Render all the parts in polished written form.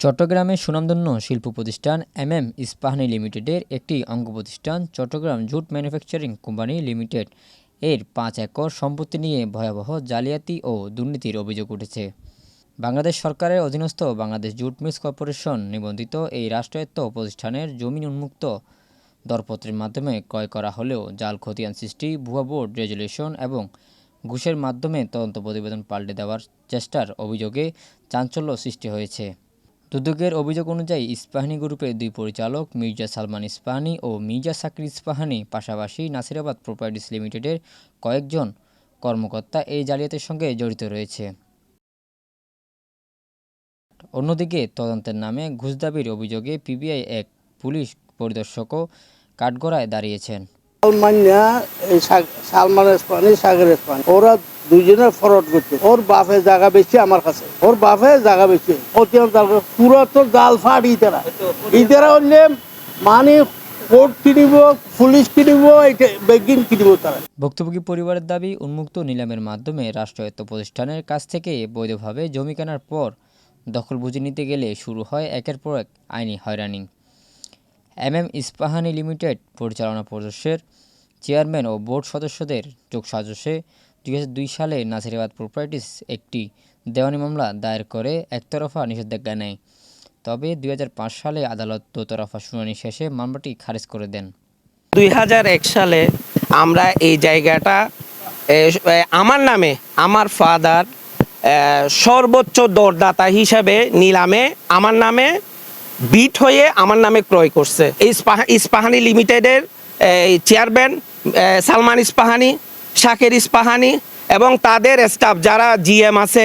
চট্টগ্রামের সুনামধন্য শিল্প প্রতিষ্ঠান ইস্পাহানি লিমিটেডের একটি অঙ্গ প্রতিষ্ঠান Chittagong jute manufacturing company limited এর ৫ একর সম্পত্তি নিয়ে ভয়াবহ জালিয়াতি ও দুর্নীতির অভিযোগ উঠেছে। বাংলাদেশ সরকারের অধীনস্থ বাংলাদেশ জুট মিলস কর্পোরেশন নিবন্ধিত এই রাষ্ট্রায়ত্ত প্রতিষ্ঠানের জমি উন্মুক্ত দরপত্রের মাধ্যমে ক্রয় করা হলেও জাল খতিয়ান সৃষ্টি, ভুয়া বোর্ড রেজুলেশন এবং ঘুষের মাধ্যমে তদন্ত প্রতিবেদন পাল্টে দেওয়ার চেষ্টার অভিযোগে চাঞ্চল্য সৃষ্টি হয়েছে। দুদকের অভিযোগ অনুযায়ী ইস্পাহানি গ্রুপের দুই পরিচালক মির্জা সালমান ইস্পাহানি ও মির্জা সাকির ইস্পাহানি পাশাপাশি নাসিরাবাদ প্রপার্টিজ লিমিটেডের কয়েকজন কর্মকর্তা এই জালিয়াতির সঙ্গে জড়িত রয়েছে। অন্যদিকে তদন্তের নামে ঘুষ দাবির অভিযোগে পিবিআই এক পুলিশ পরিদর্শকও কাঠগড়ায় দাঁড়িয়েছেন। সালমান ইস্পাহানি, সাগর ইস্পাহানি ওরা দুইজনের ফরওয়ার্ড করছে। ওর বাপের জায়গা বেশি আমার কাছে, ওর বাপের জায়গা বেশি পুরো তো জাল ফাট ইতারা হইলে মানে কোর্ট কিনিব, পুলিশ কিনিব, বেগিন কিনিব তারা। ভুক্তভোগী পরিবারের দাবি, উন্মুক্ত নিলামের মাধ্যমে রাষ্ট্রায়ত্ত প্রতিষ্ঠানের কাছ থেকে বৈধভাবে জমি কেনার পর দখল বুঝে নিতে গেলে শুরু হয় একের পর এক আইনি হয়রানি। ইস্পাহানি লিমিটেড পরিচালনা পর্ষদের চেয়ারম্যান ও বোর্ড সদস্যদের যোগসাজশে 2002 সালে নাসিরাবাদ প্রপার্টিজ একটি দেওয়ানি মামলা দায়ের করে একতরফা নিষেধাজ্ঞা নেয়। তবে 2005 সালে আদালত দোতরফা শুনানি শেষে মামলাটি খারিজ করে দেন। 2001 সালে আমরা এই জায়গাটা আমার নামে, আমার ফাদার সর্বোচ্চ দরদাতা হিসাবে নিলামে আমার নামে বিট হয়ে আমার নামে ক্রয় করছে। ইস্পাহানি লিমিটেডের চেয়ারম্যান সালমান ইস্পাহানি, শাকের ইস্পাহানি এবং তাদের স্টাফ যারা জিএম আছে,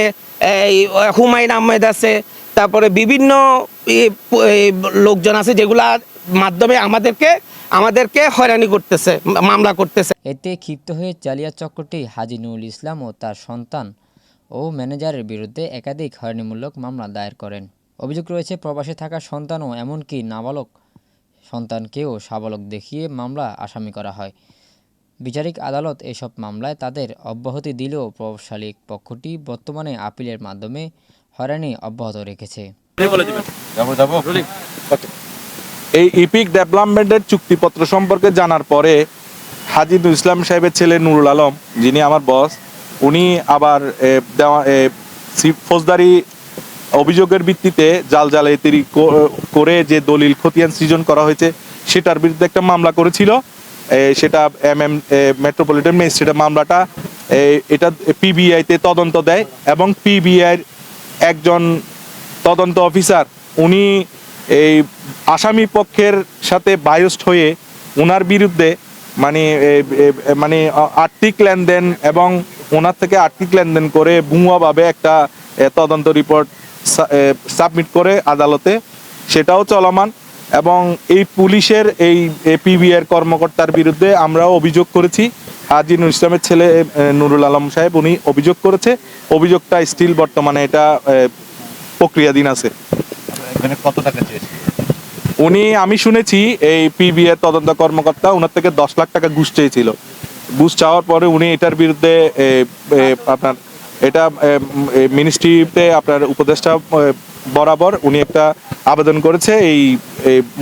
হুমায়ুন আহমেদ আছে, তারপরে বিভিন্ন লোকজন আছে যেগুলা মাধ্যমে আমাদেরকে হয়রানি করতেছে, মামলা করতেছে। এতে ক্ষিপ্ত হয়ে জালিয়াত চক্রটি হাজী নুরুল ইসলাম ও তার সন্তান ও ম্যানেজারের বিরুদ্ধে একাধিক হয়রানিমূলক মামলা দায়ের করেন। অভিযোগ রয়েছে প্রবাসে থাকা সন্তান ও এমনকি নাবালক সন্তানকেও সাবালক দেখিয়ে মামলা আসামি করা হয়। বিচারিক আদালত এসব মামলায় তাদের অব্যাহতি দিলেও প্রভাবশালী পক্ষটি বর্তমানে আপিলের মাধ্যমে হয়রানি অব্যাহত রেখেছে। এই ইপিক ডেভেলপমেন্টের চুক্তিপত্র সম্পর্কে জানার পরে হাজী নুরুল ইসলাম সাহেবের ছেলে নুরুল আলম, যিনি আমার বস, উনি আবার ফৌজদারি অভিযোগের ভিত্তিতে জালিয়াতি করে যে দলিল খতিয়ান সৃজন করা হয়েছে সেটার বিরুদ্ধে একটা মামলা করেছিল। সেটা মেট্রোপলিটন ম্যাজিস্ট্রেটের মামলাটা এটা পিবিআইতে তদন্ত দেয় এবং পিবিআইয়ের একজন তদন্ত অফিসার উনি এই আসামি পক্ষের সাথে বায়াসড হয়ে ওনার বিরুদ্ধে মানে আর্থিক লেনদেন এবং ওনার থেকে আর্থিক লেনদেন করে ভুয়াভাবে একটা তদন্ত রিপোর্ট সাবমিট করে আদালতে, সেটাও চলমান। এবং এই পুলিশের এই পিবিআইয়ের কর্মকর্তার বিরুদ্ধে আমরাও অভিযোগ করেছি। হাজী নুরুল ইসলামের ছেলে নুরুল আলম সাহেব উনি অভিযোগ করেছে। অভিযোগটা স্টিল বর্তমানে এটা প্রক্রিয়াধীন আছে। কত টাকা চেয়েছে উনি? আমি শুনেছি এই পিবিআই তদন্ত কর্মকর্তা ওনার থেকে 10 লাখ টাকা ঘুষ চেয়েছিল। ঘুষ চাওয়ার পরে উনি এটার বিরুদ্ধে আপনার এটা মিনিস্ট্রিতে আপনার উপদেষ্টা বরাবর উনি একটা আবেদন করেছে এই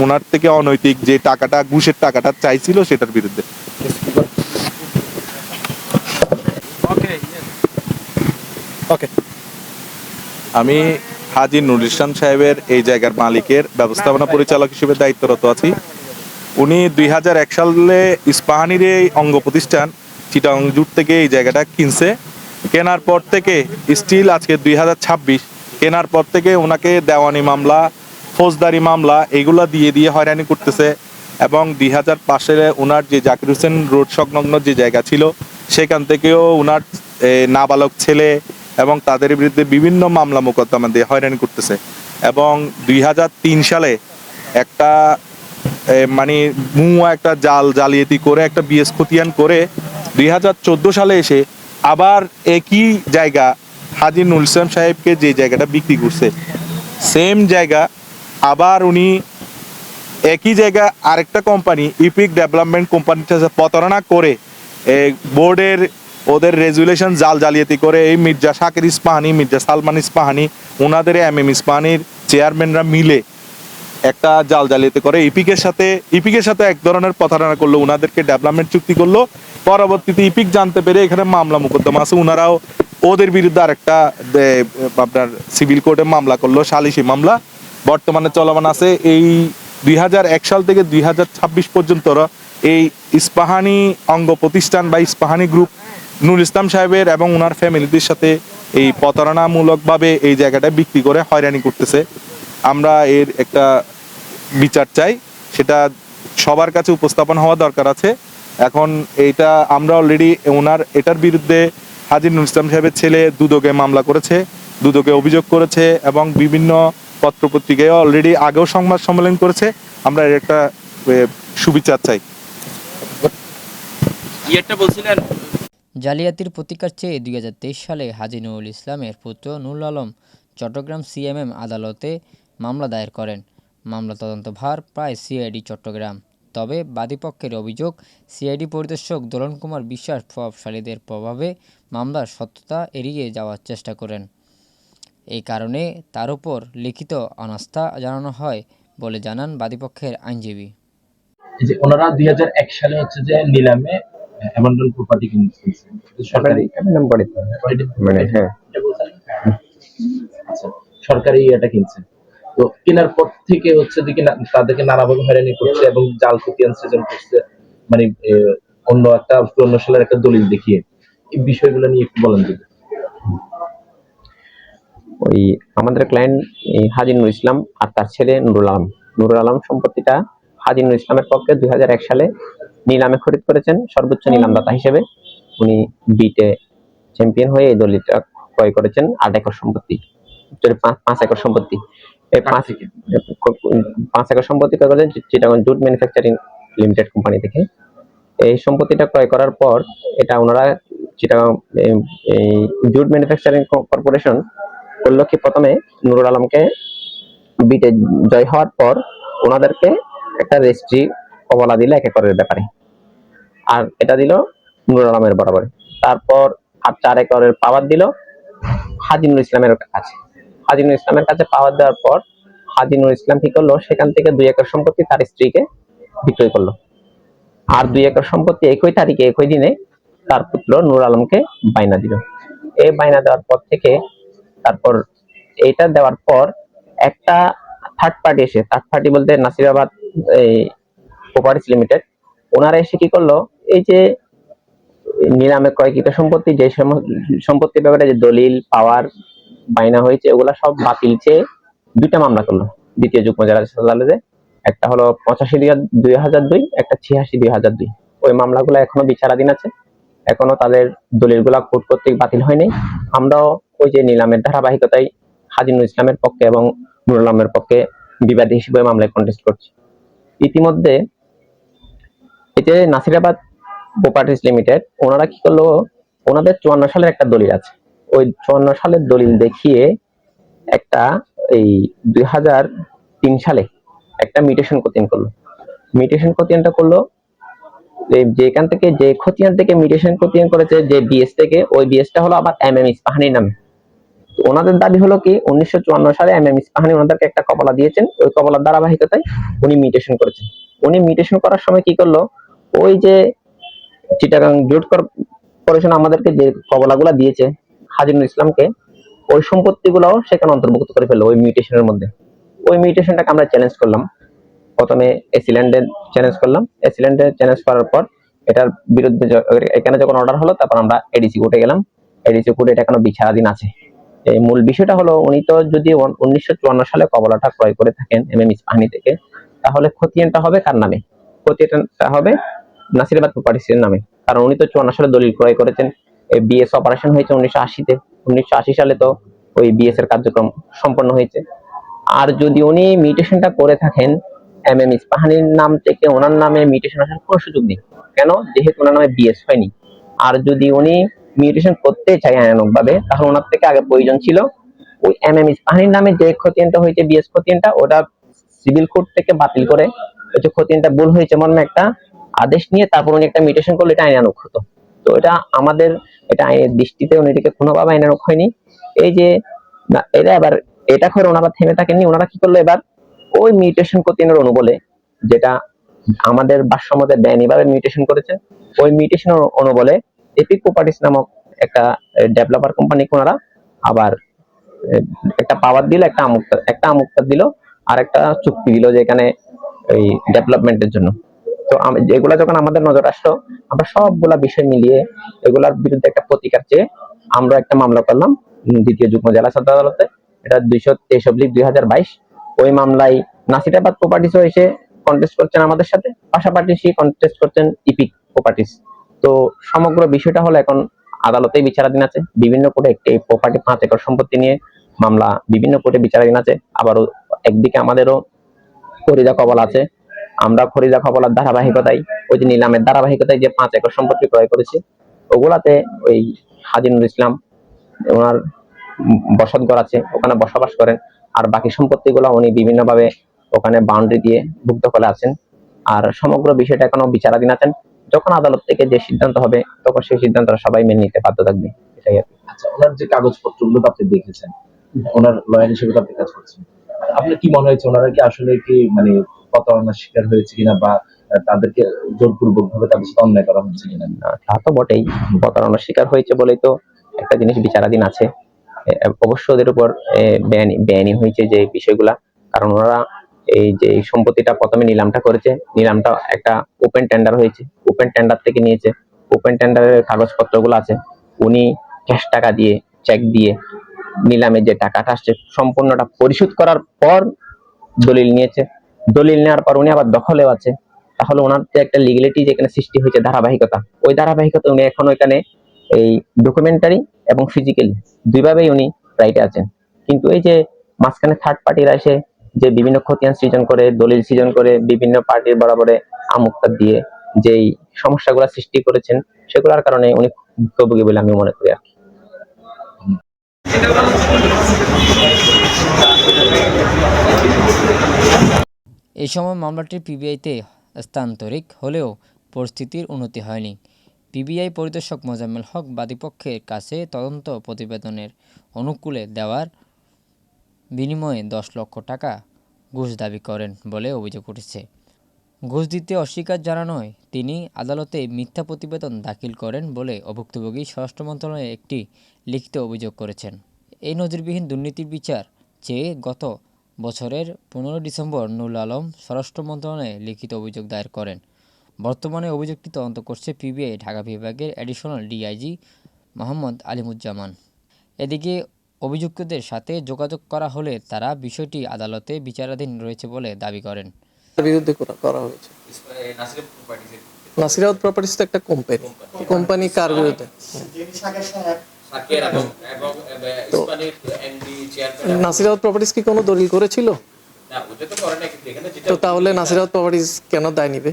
ওনার থেকে অনৈতিক যে টাকাটা, ঘুষের টাকাটা চাইছিল সেটার বিরুদ্ধে। আমি হাজী নুরুল ইসলাম সাহেবের এই জায়গার মালিকের ব্যবস্থাপনা পরিচালক হিসেবে দায়িত্বরত আছি। উনি 2001 সালে ইস্পাহানির এই অঙ্গ প্রতিষ্ঠান চিটাগং জুট থেকে এই জায়গাটা কিনছে। কেনার পর থেকে স্টিল আজকে 2026 কেনার পর থেকে ওনাকে দেওয়ানি মামলা, ফৌজদারি মামলা এগুলা দিয়ে হয়রানি করতেছে। এবং 2005 সালে ওনার যে জাকির হোসেন রোড সংলগ্ন যে জায়গা ছিল সেখান থেকেও ওনার নাবালক ছেলে এবং তাদের বিরুদ্ধে বিভিন্ন মামলা মোকদ্দমা দিয়ে হয়রানি করতেছে। এবং 2003 সালে একটা ভুয়া একটা জালিয়াতি করে একটা বিএস খতিয়ান করে 2014 সালে এসে আবার একই জায়গা হাজী নুরুল ইসলাম সাহেবকে যে জায়গাটা বিক্রি করছে সেম জায়গা আবার উনি একই জায়গা আরেকটা কোম্পানি ইপিক ডেভেলপমেন্ট কোম্পানির সাথে প্রতারণা করে বোর্ডের ওদের রেজুলেশন জালিয়াতি করে এই মির্জা শাকির ইস্পাহানি, মির্জা সালমান ইস্পাহানি, ওনাদের ইস্পাহানির চেয়ারম্যানরা মিলে একটা জালিয়াতি করে ইপিকের সাথে এক ধরনের প্রতারণা করলো, ওনাদেরকে ডেভেলপমেন্ট চুক্তি করলো। পরবর্তীতে ইপিক জানতে পেরে এখানে মামলা মোকদ্দমা আছে, ওনারাও ওদের বিরুদ্ধে আরেকটা আপনার সিভিল কোর্টে মামলা করলো, সালিসি মামলা বর্তমানে চলমান আছে। এই 2001 সাল থেকে 2026 পর্যন্ত এই ইস্পাহানি অঙ্গ প্রতিষ্ঠান বা ইস্পাহানি গ্রুপ নুরুল ইসলাম সাহেবের এবং ওনার ফ্যামিলিদের সাথে এই প্রতারণামূলকভাবে এই জায়গাটা বিক্রি করে হয়রানি করতেছে। আমরা এর একটা বিচার চাই, সেটা সবার কাছে উপস্থাপন হওয়া দরকার আছে। এখন এইটা আমরা অলরেডি এটার বিরুদ্ধে হাজী নুরুল ইসলাম সাহেবের ছেলে দুদকে মামলা করেছে, দুদকে অভিযোগ করেছে এবং বিভিন্ন পত্রপত্রিকায় অলরেডি আগেও সংবাদ সম্মেলন করেছে। আমরা এর একটা সুবিচার চাই। জালিয়াতির প্রতিকার চেয়ে 2023 সালে হাজী নুরুল ইসলামের পুত্র নুরুল আলম চট্টগ্রাম সিএমএম আদালতে মামলা দায়ের করেন। মামলা তদন্তভার প্রায় সিআইডি চট্টগ্রাম। তবে বাদীপক্ষের অভিযোগ, সিআইডি পরিদর্শক দোলন কুমার বিশ্বাস প্রভাবশালীদের প্রভাবে মামলার সত্যতা এড়িয়ে যাওয়ার চেষ্টা করেন। এই কারণে তার উপর লিখিত অনাস্থা জানানো হয় বলে জানান বাদীপক্ষের আইনজীবী। যে ওনারা 2001 সালে হচ্ছে যে নিলামে অ্যাবান্ডন প্রপার্টি কিনছেন, সরকারি মানে হ্যাঁ আচ্ছা সরকারি এটা কিনছেন। তো কেনার পর থেকে হচ্ছে যে তাদেরকে নানাভাবে হয়রানি করছে এবং জাল খতিয়ান সৃজন করছে, মানে অন্য 54 সালের একটা দলিল দেখিয়ে। এই বিষয়গুলো নিয়ে একটু বলেন যদি। ওই আমাদের ক্লায়েন্ট হাজী নুরুল ইসলাম আর তার ছেলে নুরুল আলম সম্পত্তিটা হাজী নুরুল ইসলামের পক্ষে 2001 সালে নিলামে খরিদ করেছেন সর্বোচ্চ নিলামদাতা হিসেবে। উনি বিটে চ্যাম্পিয়ন হয়ে এই দলিলটা ক্রয় করেছেন 8 একর সম্পত্তি, 5 একর সম্পত্তি। এই 5 একর সম্পত্তি ক্রয় করেছেন Chittagong jute manufacturing limited company থেকে। এই সম্পত্তিটা ক্রয় করার পর এটা ওনারা চিটাগং জুট ম্যানুফ্যাকচারিং কর্পোরেশন করলো কি, প্রথমে নুরুল আলমকে বিটে জয় হওয়ার পর ওনাদেরকে একটা রেজিস্ট্রি কবলা দিল 1 একরের ব্যাপারে, আর এটা দিল নুরুল আলমের বরাবর। তারপর আর 4 একরের পাওয়ার দিল হাজী নুরুল ইসলামের কাছে। হাজী নুরুল ইসলামের কাছে পাওয়ার দেওয়ার পর হাজী নুরুল ইসলাম কি করলো, সেখান থেকে 2 একর সম্পত্তি তার স্ত্রীকে বিক্রয় করলো। আর 2 একর সম্পত্তি একই তারিখে একই দিনে তার পুত্র নুরুল আলমকে বাইনা দিল। এই বাইনা দেওয়ার পর থেকে তারপর এইটা দেওয়ার পর একটা থার্ড পার্টি বলতে নাসিরাবাদ প্রপার্টিজ লিমিটেড, ওনারা এসে কি করলো, এই যে নিলামে ক্রয়কৃত সম্পত্তি, যে সম্পত্তির ব্যাপারে যে দলিল পাওয়ার বাইনা হয়েছে ওগুলা সব বাতিল চেয়ে 2টা মামলা করলো দ্বিতীয় যুগ্ম জেলা আদালতে। একটা হলো 85/2002, একটা 86/2002। ওই মামলাগুলো এখনো বিচারাধীন আছে, এখনো তাদের দলিলগুলা কোর্ট কর্তৃক বাতিল হয়নি। আমরাও ওই যে নিলামের ধারাবাহিকতায় হাজী নুরুল ইসলামের পক্ষে এবং নুরুল আলমের পক্ষে বিবাদী হিসেবে মামলায় কন্টেস্ট করছি। ইতিমধ্যে এই যে নাসিরাবাদ প্রপার্টিজ লিমিটেড ওনারা কি করলো, ওনাদের 54 সালের একটা দলিল আছে, ওই 54 সালের দলিল দেখিয়ে একটা এই 2003 সালে একটা মিউটেশন খতিয়ান করলো। মিউটেশন খতিয়ানটা করলো যেখান থেকে, যে খতিয়ান থেকে মিউটেশন খতিয়ান করেছে যে বিএস থেকে, ওই বিএসটা হলো আবার ইস্পাহানির নামে। ওনাদের দাবি হলো কি 1954 সালে ইস্পাহানি ওনাদেরকে একটা কবলা দিয়েছেন, ওই কবলার ধারাবাহিকতায় উনি মিউটেশন করেছেন। উনি মিউটেশন করার সময় কি করলো, ওই যে চিটাগাং জুট কর্পোরেশন আমাদেরকে যে কবলাগুলা দিয়েছে হাজী নুরুল ইসলামকে, ওই সম্পত্তিগুলোও সেখানে অন্তর্ভুক্ত করে ফেললো ওই মিউটেশনের মধ্যে। ওই মিউটেশনটাকে আমরা চ্যালেঞ্জ করলাম, প্রথমে এসিল্যান্ডে চ্যালেঞ্জ করলাম। এসিল্যান্ডে চ্যালেঞ্জ করার পর এটার বিরুদ্ধে এখানে যখন অর্ডার হলো, তারপর আমরা এডিসি কোর্টে গেলাম। এডিসি কোর্টে এটা এখনো বিচারাধীন আছে। এই মূল বিষয়টা হলো, উনি তো যদি 1954 সালে কবলাটা ক্রয় করে থাকেন ইস্পাহানি থেকে, তাহলে খতিয়ানটা হবে কার নামে? খতিয়ানটা হবে নাসিরাবাদ প্রপার্টিজের নামে, কারণ উনি তো 54 সালে দলিল ক্রয় করেছেন। এই বিএস অপারেশন হয়েছে 1980-তে, 1980 সালে তো ওই বিএস এর কার্যক্রম সম্পন্ন হয়েছে। আর যদি উনি মিউটেশনটা করে থাকেন ইস্পাহানির নাম থেকে ওনার নামে মিউটেশন আসার কোনো সুযোগ নেই, কেন? যেহেতু ওনার নামে বিএস হয়নি। আর যদি উনি মিউটেশন করতে চাই আইনানুগভাবে, তাহলে ওনার থেকে আগে প্রয়োজন ছিল ওই ইস্পাহানির নামে যে খতিয়ানটা হয়েছে বিএস খতিয়ানটা, ওটা সিভিল কোর্ট থেকে বাতিল করে ওই যে খতিয়ানটা ভুল হয়েছে মর্মে একটা আদেশ নিয়ে তারপর উনি একটা মিউটেশন করলে এটা আইনানুগ হতো। তো তো এটা আইনের দৃষ্টিতে উনি এটাকে কোনোভাবে আইনানুগ হয়নি। এই যে এটা এবার এটা করে ওনারা থেমে থাকেননি, ওনারা কি করলো এবার ওই মিউটেশন কোটিনের অণু বলে, যেটা আমাদের ভাষ্যমতে বেআইনিভাবে মিউটেশন করেছে, ওই মিউটেশন অণু বলে এপিক প্রপার্টিস নামক একটা ডেভেলপার কোম্পানি ওনারা আবার একটা পাওয়ার দিল, একটা আমুক্তার দিল, আর একটা চুক্তি দিল যেখানে এই ডেভেলপমেন্টের জন্য। তো এগুলা যখন আমাদের নজর আসলো, আমরা সবগুলা বিষয় মিলিয়ে এগুলার বিরুদ্ধে একটা প্রতিকার চেয়ে আমরা একটা মামলা করলাম দ্বিতীয় যুগ্ম জেলা সদর আদালতে। এটা 223/2022। ওই মামলায় নাসিরাবাদ প্রপার্টিসও এসে কন্টেস্ট করছেন আমাদের সাথে, পাশাপাশি কন্টেস্ট করছেন ইপিক প্রপার্টিস। তো সমগ্র বিষয়টা হলো এখন আদালতেই বিচারাধীন আছে। বিভিন্ন কোর্টে একটি প্রপার্টি 5 একর সম্পত্তি নিয়ে মামলা বিভিন্ন কোর্টে বিচারাধীন আছে। আবারও একদিকে আমাদেরও ফরিদা কবল আছে, আমরা ফরিদা কবলার ধারাবাহিকতায় ওই যে নিলামের ধারাবাহিকতায় যে 5 একর সম্পত্তি ক্রয় করেছি, ওগুলাতে ওই হাজি নুরুল ইসলাম ওনার বসতঘর আছে, ওখানে বসবাস করেন। আর বাকি সম্পত্তিগুলো উনি বিভিন্নভাবে ওখানে বাউন্ডারি দিয়ে ভুক্ত করে আছেন। আর সমগ্র বিষয়টা এখনো বিচারাধীন আছেন। যখন আদালত থেকে যে সিদ্ধান্ত হবে তখন সেই সিদ্ধান্তটা সবাই মেনে নিতে বাধ্য থাকবে, এটাই আর কি। আচ্ছা, ওনার যে কাগজপত্রগুলো আপনি দেখেছেন, ওনার লয়ার হিসেবে তো আপনি কাজ করছেন, আপনার কি মনে হয়েছে ওনারা কি আসলে কি মানে প্রতারণার শিকার হয়েছে কিনা, বা তাদেরকে জোরপূর্বক ভাবে তাদের সাথে অন্যায় করা হচ্ছে কিনা? না, তা তো বটেই, প্রতারণার শিকার হয়েছে বলেই তো একটা জিনিস বিচারাধীন আছে। অবশ্য ওদের উপর বেআইনি হয়েছে যে বিষয়গুলা, কারণ ওনারা এই যে সম্পত্তিটা প্রথমে নিলামটা করেছে, নিলামটা একটা ওপেন টেন্ডার হয়েছে, ওপেন টেন্ডার থেকে নিয়েছে, ওপেন টেন্ডারের কাগজপত্রগুলো আছে। উনি ক্যাশ টাকা দিয়ে, চেক দিয়ে নিলামে যে টাকাটা আসছে সম্পূর্ণটা পরিশোধ করার পর দলিল নিয়েছে। দলিল নেওয়ার পর উনি আবার দখলেও আছে। তাহলে ওনার যে একটা লিগ্যালিটি যেখানে সৃষ্টি হয়েছে, ধারাবাহিকতা, ওই ধারাবাহিকতা উনি এখন ওইখানে এই ডকুমেন্টারি এবং ফিজিক্যালি দুইভাবেই উনি রাইটে আছেন। কিন্তু এই যে মাঝখানে থার্ড পার্টিরা এসে যে বিভিন্ন খতিয়ান সৃজন করে, দলিল সৃজন করে, বিভিন্ন পার্টির বরাবরে আমুক্তা দিয়ে যেই সমস্যাগুলো সৃষ্টি করেছেন, সেগুলোর কারণে উনি ভুক্তভোগী বলে আমি মনে করি আর কি। এই সময় মামলাটি পিবিআইতে স্থানান্তরিত হলেও পরিস্থিতির উন্নতি হয়নি। পিবিআই পরিদর্শক মোজাম্মেল হক বাদীপক্ষের কাছে তদন্ত প্রতিবেদনের অনুকূলে দেওয়ার বিনিময়ে 10 লক্ষ টাকা ঘুষ দাবি করেন বলে অভিযোগ উঠেছে। ঘুষ দিতে অস্বীকার জানানোয় তিনি আদালতে মিথ্যা প্রতিবেদন দাখিল করেন বলে ভুক্তভোগী স্বরাষ্ট্র মন্ত্রণালয়ে একটি লিখিত অভিযোগ করেছেন। এই নজিরবিহীন দুর্নীতির বিচার চেয়ে গত বছরের 15 ডিসেম্বর নুরুল আলম স্বরাষ্ট্র মন্ত্রণালয়ে লিখিত অভিযোগ দায়ের করেন। বর্তমানে অভিযোগটি তদন্ত করছে পিবিআই ঢাকা বিভাগের অ্যাডিশনাল ডিআইজি মোহাম্মদ আলিমুজ্জামান। এদিকে অভিযুক্তদের সাথে যোগাযোগ করা হলে তারা বিষয়টি আদালতে বিচারাধীন রয়েছে বলে দাবি করেন। বিরুদ্ধে করা হয়েছে। নাসিরাবাদ প্রপার্টিস তো একটা কোম্পানি কার বিরুদ্ধে? নাসিরাবাদ প্রপার্টিস কি কোনো দলিল করেছিল? তো তাহলে নাসিরাবাদ প্রপার্টিস কেন দায় নিবে?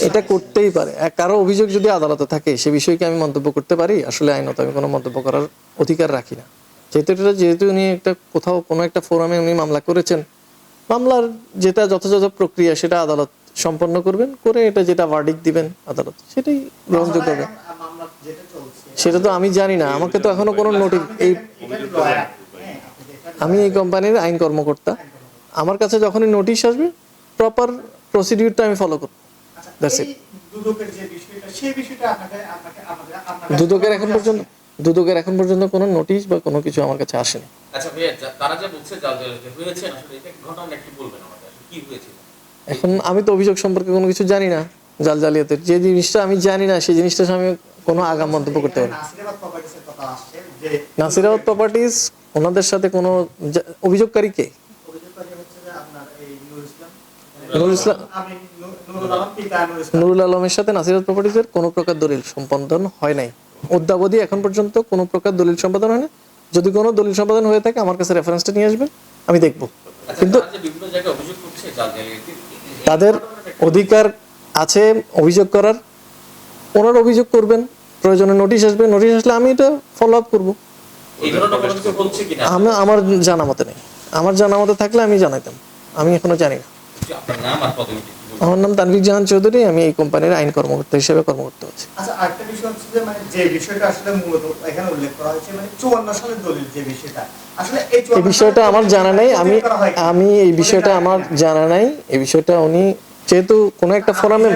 এটা করতেই পারে। কারো অভিযোগ যদি আদালতে থাকে সে বিষয়ে কি আমি মন্তব্য করতে পারি? আসলে আইনত আমি কোনো মন্তব্য করার অধিকার রাখি না। যেহেতু উনি একটা কোথাও কোনো একটা ফোরামে উনি মামলা করেছেন, মামলার যেটা যথাযথ প্রক্রিয়া সেটা আদালত সম্পন্ন করবেন, করে এটা যেটা ভার্ডিক্ট দিবেন আদালত সেটাই গ্রহণযোগ্য হবে। সেটা তো আমি জানি না, আমাকে তো এখনো কোনো নোটিশ, আমি এই কোম্পানির আইন কর্মকর্তা, আমার কাছে যখনই নোটিশ আসবে প্রপার প্রসিডিউরটা আমি ফলো করব। দুদকের এখন পর্যন্ত কোনো নোটিশ বা কোনো কিছু আমার কাছে আসেনি। এখন আমি তো অভিযোগ সম্পর্কে কোনো কিছু জানি না। জালিয়াতের যে জিনিসটা আমি জানি না সেই জিনিসটা আমি কোনো আগাম মন্তব্য করতে পারি। নাসিরাবাদ প্রপার্টিস ওনাদের সাথে কোনো অভিযোগকারী কে? নুরুল আলমের সাথে নাসিরাবাদ প্রপার্টিসের কোনো প্রকার দলিল সম্পাদন হয় নাই। অদ্যাবধি এখন পর্যন্ত কোনো প্রকার দলিল সম্পাদন হয় না। যদি কোনো দলিল সম্পাদন হয়ে থাকে আমার কাছে রেফারেন্সটা নিয়ে আসবেন, আমি দেখব। কিন্তু তাদের অধিকার আছে অভিযোগ করার, ওনারা অভিযোগ করবেন, প্রয়োজনে নোটিশ আসবে, নোটিশ আসলে আমি এটা ফলো আপ করবো। আমার জানা মতে নেই, আমার জানা মতে থাকলে আমি জানাইতাম, আমি এখনো জানি না। আমার নাম তানভীর জাহান চৌধুরী, আমি এই কোম্পানির আইন কর্মকর্তা হিসেবে কর্মরত আছি। আচ্ছা, আরেকটা বিষয় হচ্ছে যে মানে যে বিষয়টা আসলে মূলত এখানে উল্লেখ করা হয়েছে মানে 54 সালের দলিল যে বিষয়টা আসলে এই এই বিষয়টা আমার জানা নাই, আমি এই বিষয়টা আমার জানা নাই। এই বিষয়টা উনি যেহেতু কোনো একটা ফোরামে,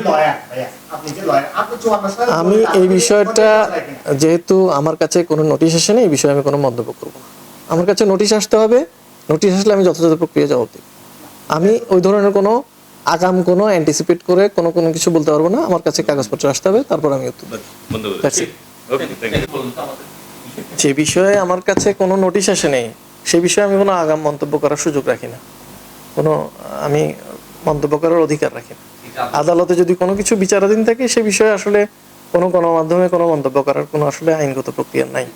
আপনি যে লয়ার আপনি 54 সালের আমি এই বিষয়টা যেহেতু আমার কাছে কোনো নোটিশ আসে না, এই বিষয়ে আমি কোনো মন্তব্য করব না। আমার কাছে নোটিশ আসতে হবে, নোটিশ আসলে আমি যথাযথ প্রক্রিয়া জবাব দেব। আমি ওই ধরনের কোনো আগাম কোনো অ্যান্টিসিপেট করে কোনো কিছু বলতে পারবো না। আমার কাছে কাগজপত্র আসতে হবে, তারপর আমি উত্তর দেব। That's it. যে বিষয়ে আমার কাছে কোনো নোটিশ আসে নেই, সে বিষয়ে আমি কোনো আগাম মন্তব্য করার সুযোগ রাখি না, কোনো আমি মন্তব্য করার অধিকার রাখি না। আদালতে যদি কোনো কিছু বিচারাধীন থাকে, সে বিষয়ে আসলে কোনো গণমাধ্যমে কোনো মন্তব্য করার কোনো আসলে আইনগত প্রক্রিয়া নাই।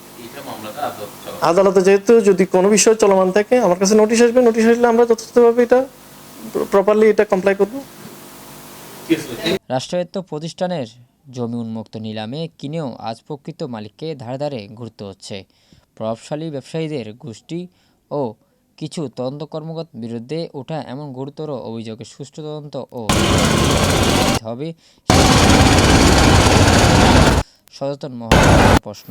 আদালতে যেহেতু যদি কোনো বিষয় চলমান থাকে, আমার কাছে নোটিশ আসবে, নোটিশ আসলে আমরা যথাযথভাবে এটা প্রপারলি এটা কমপ্লাই করব। রাষ্ট্রায়ত্ত প্রতিষ্ঠানের জমি উন্মুক্ত নিলামে কিনেও আজ প্রকৃত মালিককে ধারে ধারে ঘুরতে হচ্ছে। প্রভাবশালী ব্যবসায়ীদের গোষ্ঠী ও কিছু তদন্ত কর্মকর্তার বিরুদ্ধে ওঠা এমন গুরুতর অভিযোগের সুষ্ঠু তদন্ত ও হবে সচেতন মহলের প্রশ্ন।